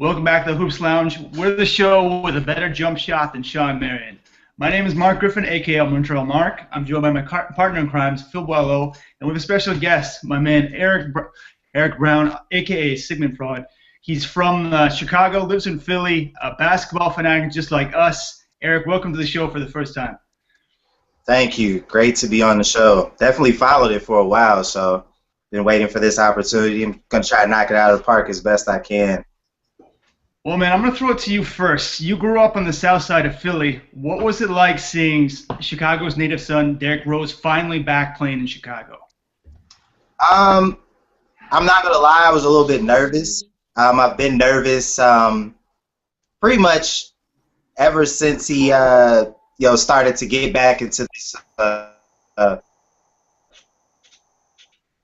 Welcome back to the Hoops Lounge. We're the show with a better jump shot than Sean Marion. My name is Marc Griffin, a.k.a. Montreal Marc. I'm joined by my partner in crimes, Phil Boileau, and we have a special guest, my man Erik Brown, a.k.a. Sigmund Freud. He's from Chicago, lives in Philly, a basketball fanatic just like us. Erik, welcome to the show for the first time. Thank you. Great to be on the show. Definitely followed it for a while, so been waiting for this opportunity. I'm going to try to knock it out of the park as best I can. Well, man, I'm going to throw it to you first. You grew up on the south side of Philly. What was it like seeing Chicago's native son, Derrick Rose, finally back playing in Chicago? I'm not going to lie, I was a little bit nervous. I've been nervous pretty much ever since he started to get back into this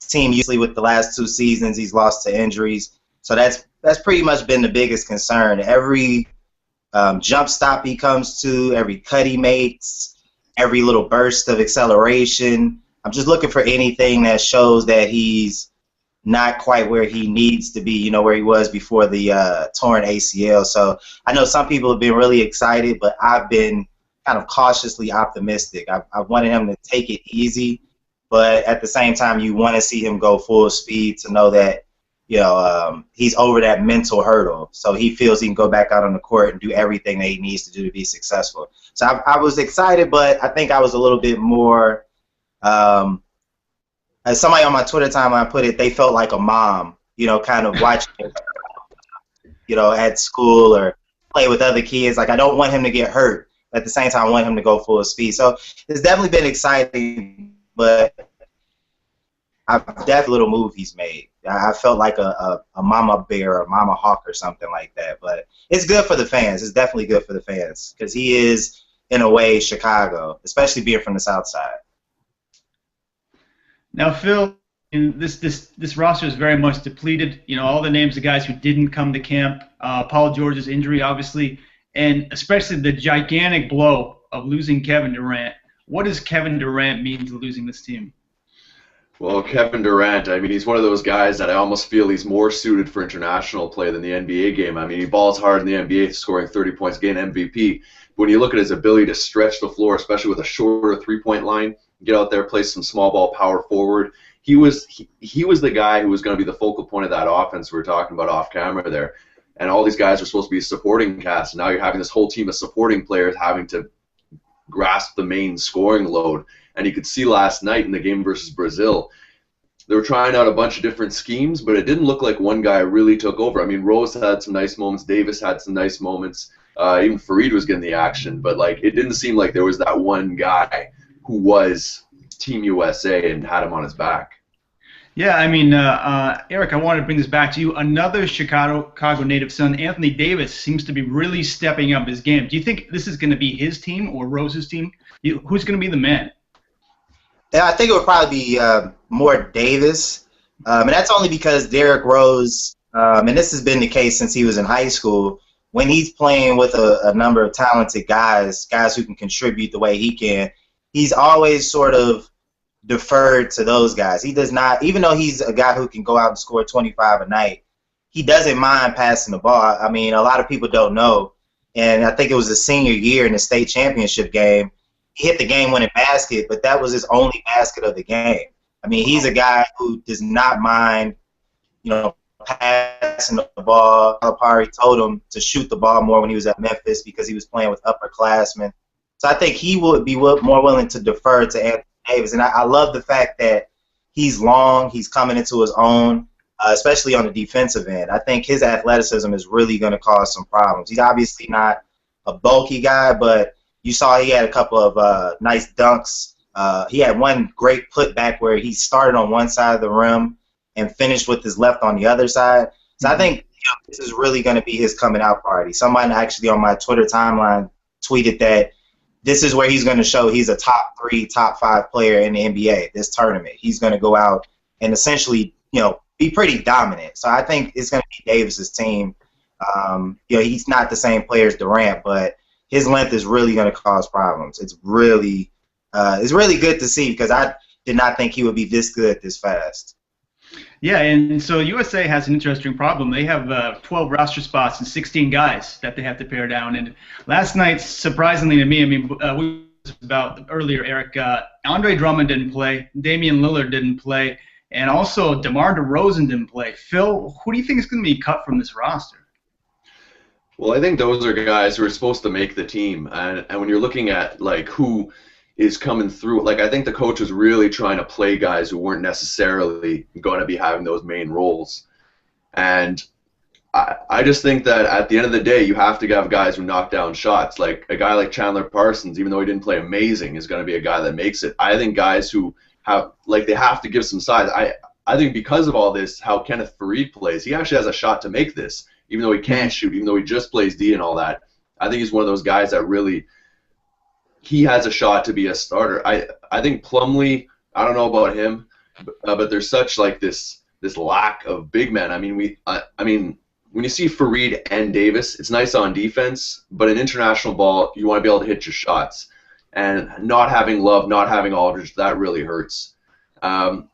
team. Usually with the last 2 seasons, he's lost to injuries. So that's pretty much been the biggest concern. Every jump stop he comes to, every cut he makes, every little burst of acceleration, I'm just looking for anything that shows that he's not quite where he needs to be, you know, where he was before the torn ACL. So I know some people have been really excited, but I've been kind of cautiously optimistic. I wanted him to take it easy, but at the same time, you want to see him go full speed to know that, you know, he's over that mental hurdle. So he feels he can go back out on the court and do everything that he needs to do to be successful. So I was excited, but I think I was a little bit more, as somebody on my Twitter timeline put it, they felt like a mom, you know, kind of watching him, you know, at school or play with other kids. Like, I don't want him to get hurt. At the same time, I want him to go full speed. So it's definitely been exciting, but I've definitely little move he's made. I felt like a mama bear or a mama hawk or something like that. But it's good for the fans. It's definitely good for the fans because he is, in a way, Chicago, especially being from the South Side. Now, Phil, this roster is very much depleted. You know, all the names of guys who didn't come to camp, Paul George's injury, obviously, and especially the gigantic blow of losing Kevin Durant. What does Kevin Durant mean to losing this team? Well, Kevin Durant, I mean, he's one of those guys that I almost feel he's more suited for international play than the NBA game. I mean, he balls hard in the NBA, scoring 30 points, getting MVP. But when you look at his ability to stretch the floor, especially with a shorter three-point line, get out there, play some small ball power forward, he was the guy who was going to be the focal point of that offense we were talking about off camera there. And all these guys are supposed to be a supporting cast. And now you're having this whole team of supporting players having to grasp the main scoring load. And you could see last night in the game versus Brazil, they were trying out a bunch of different schemes, but it didn't look like one guy really took over. I mean, Rose had some nice moments, Davis had some nice moments, even Fareed was getting the action, but like it didn't seem like there was that one guy who was Team USA and had him on his back. Yeah, I mean, Erik, I wanted to bring this back to you. Another Chicago native son, Anthony Davis, seems to be really stepping up his game. Do you think this is going to be his team or Rose's team? Who's going to be the man? Yeah, I think it would probably be more Davis, and that's only because Derrick Rose, and this has been the case since he was in high school, when he's playing with a number of talented guys who can contribute the way he can, he's always sort of deferred to those guys. He does not, even though he's a guy who can go out and score 25 a night, he doesn't mind passing the ball. I mean, a lot of people don't know, and I think it was his senior year in the state championship game, he hit the game-winning basket, but that was his only basket of the game. I mean, he's a guy who does not mind, you know, passing the ball. Calipari told him to shoot the ball more when he was at Memphis because he was playing with upperclassmen. So I think he would be more willing to defer to Anthony Davis. And I love the fact that he's long, he's coming into his own, especially on the defensive end. I think his athleticism is really going to cause some problems. He's obviously not a bulky guy, but you saw he had a couple of nice dunks. He had one great putback where he started on one side of the rim and finished with his left on the other side. So I think this is really going to be his coming out party. Someone actually on my Twitter timeline tweeted that this is where he's going to show he's a top 3, top 5 player in the NBA, this tournament. He's going to go out and essentially, you know, be pretty dominant. So I think it's going to be Davis's team. You know, he's not the same player as Durant, but his length is really going to cause problems. It's really good to see because I did not think he would be this good this fast. Yeah, and so USA has an interesting problem. They have 12 roster spots and 16 guys that they have to pare down. And last night, surprisingly to me, I mean, we talked about earlier, Eric, Andre Drummond didn't play, Damian Lillard didn't play, and also DeMar DeRozan didn't play. Phil, who do you think is going to be cut from this roster? Well, I think those are guys who are supposed to make the team, and when you're looking at like who is coming through, like I think the coach was really trying to play guys who weren't necessarily going to be having those main roles, and I just think that at the end of the day, you have to have guys who knock down shots. Like a guy like Chandler Parsons, even though he didn't play amazing, is going to be a guy that makes it. I think guys who have they have to give some size. I think because of all this, how Kenneth Faried plays, he actually has a shot to make this. Even though he can't shoot, even though he just plays D and all that, I think he's one of those guys that really, he has a shot to be a starter. I think Plumlee, I don't know about him, but there's such like this lack of big men. I mean, when you see Faried and Davis, it's nice on defense, but in international ball, you want to be able to hit your shots. And not having Love, not having Aldridge, that really hurts. I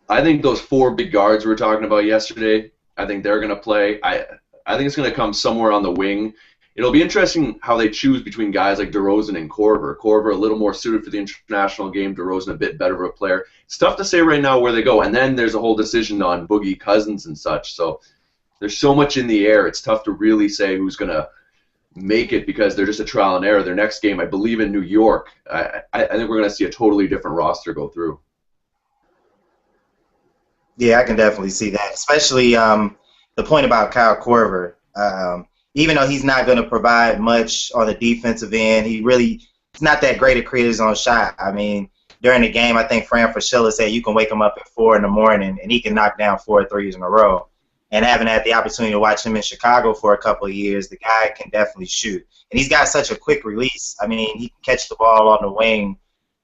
think those 4 big guards we were talking about yesterday, I think they're going to play. I think it's going to come somewhere on the wing. It'll be interesting how they choose between guys like DeRozan and Korver. Korver a little more suited for the international game, DeRozan a bit better of a player. It's tough to say right now where they go. And then there's a whole decision on Boogie Cousins and such. So there's so much in the air. It's tough to really say who's going to make it because they're just a trial and error. Their next game, I believe in New York, I think we're going to see a totally different roster go through. Yeah, I can definitely see that, especially the point about Kyle Korver. Even though he's not going to provide much on the defensive end, he's not that great at creating his own shot. I mean, during the game, I think Fran Fraschilla said you can wake him up at 4 in the morning and he can knock down 4 threes in a row. And having had the opportunity to watch him in Chicago for a couple of years, the guy can definitely shoot. And he's got such a quick release. I mean, he can catch the ball on the wing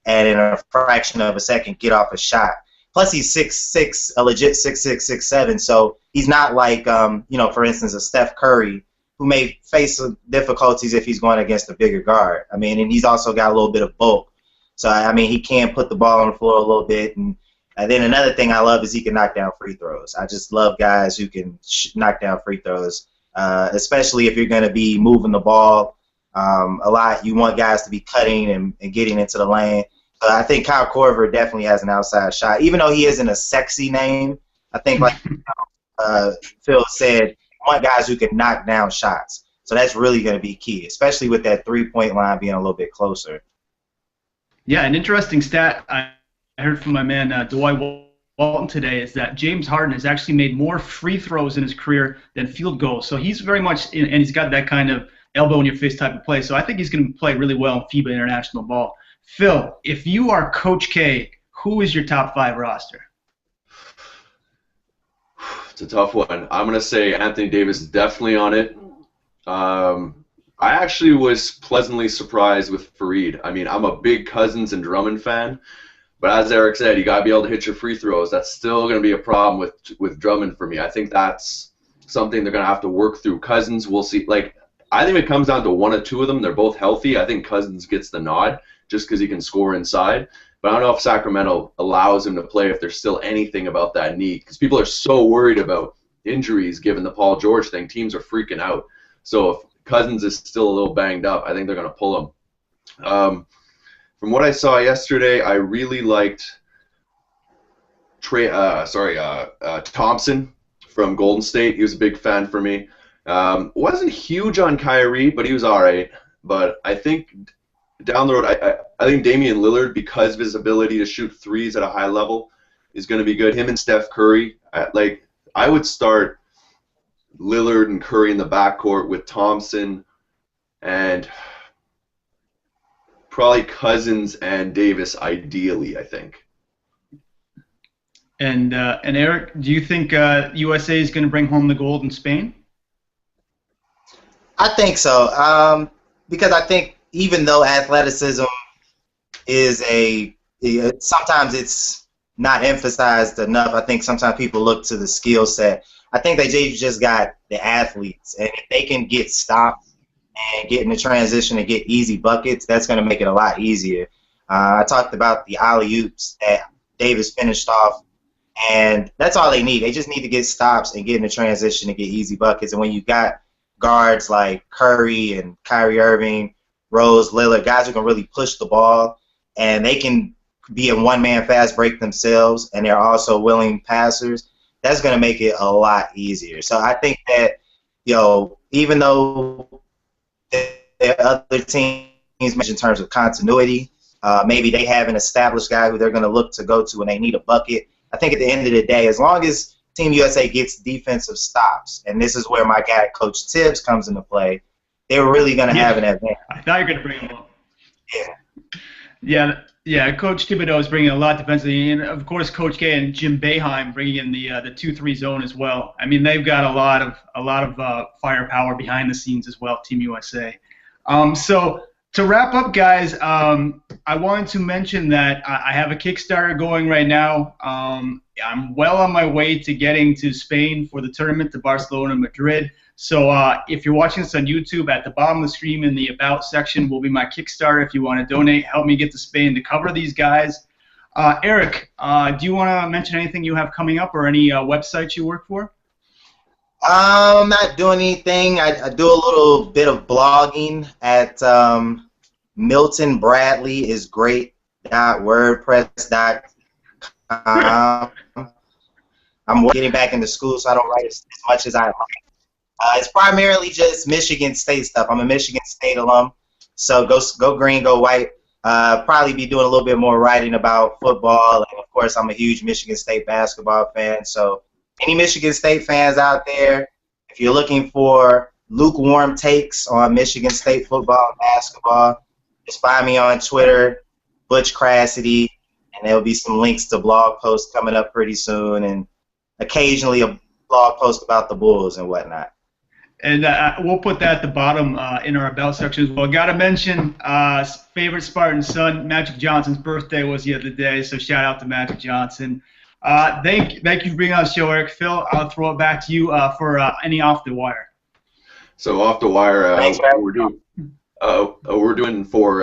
and in a fraction of a second get off a shot. Plus, he's 6'6", a legit 6'6", 6'7", so he's not like, for instance, a Steph Curry, who may face some difficulties if he's going against a bigger guard. I mean, and he's also got a little bit of bulk. So, I mean, he can put the ball on the floor a little bit. And then another thing I love is he can knock down free throws. I just love guys who can knock down free throws, especially if you're going to be moving the ball a lot. You want guys to be cutting and getting into the lane. I think Kyle Korver definitely has an outside shot. Even though he isn't a sexy name, I think, like Phil said, you want guys who can knock down shots. So that's really going to be key, especially with that three-point line being a little bit closer. Yeah, an interesting stat I heard from my man Dwight Walton today is that James Harden has actually made more free throws in his career than field goals. So he's very much, and he's got that kind of elbow-in-your-face type of play. So I think he's going to play really well in FIBA international ball. Phil, if you are Coach K, who is your top 5 roster? It's a tough one. I'm going to say Anthony Davis is definitely on it. I actually was pleasantly surprised with Faried. I mean, I'm a big Cousins and Drummond fan, but as Eric said, you got to be able to hit your free throws. That's still going to be a problem with Drummond for me. I think that's something they're going to have to work through. Cousins, we'll see. Like, I think it comes down to one or two of them. They're both healthy. I think Cousins gets the nod just because he can score inside. But I don't know if Sacramento allows him to play if there's still anything about that knee, because people are so worried about injuries given the Paul George thing. Teams are freaking out. So if Cousins is still a little banged up, I think they're going to pull him. From what I saw yesterday, I really liked Thompson from Golden State. He was a big fan for me. Wasn't huge on Kyrie, but he was all right. But I think down the road, I think Damian Lillard, because of his ability to shoot threes at a high level, is going to be good. Him and Steph Curry, I would start Lillard and Curry in the backcourt with Thompson and probably Cousins and Davis ideally, I think. And Eric, do you think USA is going to bring home the gold in Spain? I think so, because I think even though athleticism is sometimes it's not emphasized enough. I think sometimes people look to the skill set. I think they've just got the athletes, and if they can get stopped and get in the transition and get easy buckets, that's going to make it a lot easier. I talked about the alley-oops that Davis finished off And that's all they need. They just need to get stops and get in the transition and get easy buckets. And when you got guards like Curry and Kyrie Irving, Rose, Lillard, guys who can really push the ball, and they can be a one-man fast break themselves, and they're also willing passers, that's going to make it a lot easier. So I think that, even though there are other teams in terms of continuity, maybe they have an established guy who they're going to look to go to when they need a bucket. I think at the end of the day, as long as Team USA gets defensive stops, and this is where my guy Coach Tibbs comes into play, they're really going to have an advantage. I thought you were going to bring him up. Yeah, Coach Thibodeau is bringing a lot defensively, and of course Coach K and Jim Boeheim bringing in the 2-3 zone as well. I mean, they've got a lot of firepower behind the scenes as well, Team USA. So to wrap up, guys, I wanted to mention that I have a Kickstarter going right now. I'm well on my way to getting to Spain for the tournament, to Barcelona and Madrid. So if you're watching this on YouTube, at the bottom of the screen in the About section will be my Kickstarter if you want to donate. Help me get to Spain to cover these guys. Erik, do you want to mention anything you have coming up or any websites you work for? I'm not doing anything. I do a little bit of blogging at miltonbradleyisgreat.wordpress.com. I'm getting back into school, so I don't write as much as I like. It's primarily just Michigan State stuff. I'm a Michigan State alum, so go green, go white. Probably be doing a little bit more writing about football, and of course, I'm a huge Michigan State basketball fan. So, any Michigan State fans out there, if you're looking for lukewarm takes on Michigan State football and basketball, just find me on Twitter, Butch Crassity, and there'll be some links to blog posts coming up pretty soon, and occasionally a blog post about the Bulls and whatnot. And we'll put that at the bottom in our About section as well. Got to mention favorite Spartan son, Magic Johnson's birthday was the other day, so shout out to Magic Johnson. Thank you for being on the show, Erik. Phil, I'll throw it back to you for any off the wire. So off the wire, we're doing for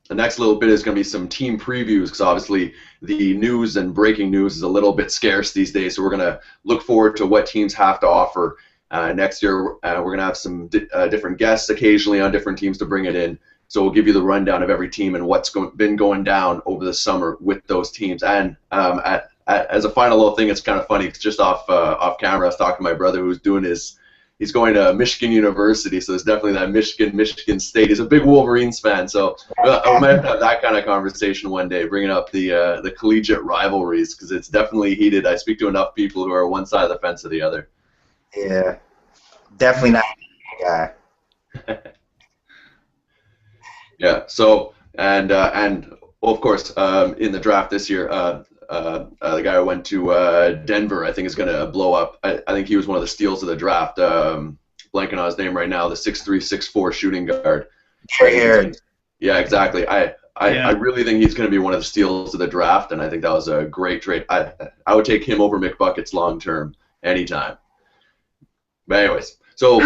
the next little bit is going to be some team previews, because obviously the news and breaking news is a little bit scarce these days. So we're going to look forward to what teams have to offer. Next year, we're going to have some different guests occasionally on different teams to bring it in. So we'll give you the rundown of every team and what's been going down over the summer with those teams. And as a final little thing, it's kind of funny. It's just off camera. I was talking to my brother who's doing he's going to Michigan University, so there's definitely that Michigan State. He's a big Wolverines fan, so I might have that kind of conversation one day, bringing up the collegiate rivalries, because it's definitely heated. I speak to enough people who are one side of the fence or the other. Yeah, definitely not a guy. Yeah. So and of course in the draft this year, the guy who went to Denver, I think, is going to blow up. I think he was one of the steals of the draft. Blanking on his name right now. The 6'3", 6'4" shooting guard. Yeah, exactly. I really think he's going to be one of the steals of the draft, and I think that was a great trade. I would take him over McBuckets long term anytime. But anyways, so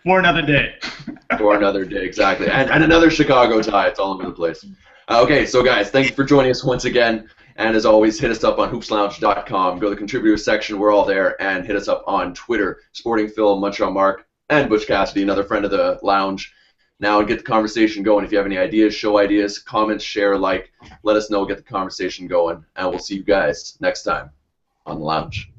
for another day. For another day, exactly. And another Chicago tie. It's all over the place. Okay, so guys, thank you for joining us once again. And as always, hit us up on HoopsLounge.com. Go to the contributors section. We're all there. And hit us up on Twitter, Sporting Phil, Montreal Marc, and Butch Cassidy, another friend of the lounge. Now get the conversation going. If you have any ideas, show ideas, comments, share, like, let us know. Get the conversation going. And we'll see you guys next time on the lounge.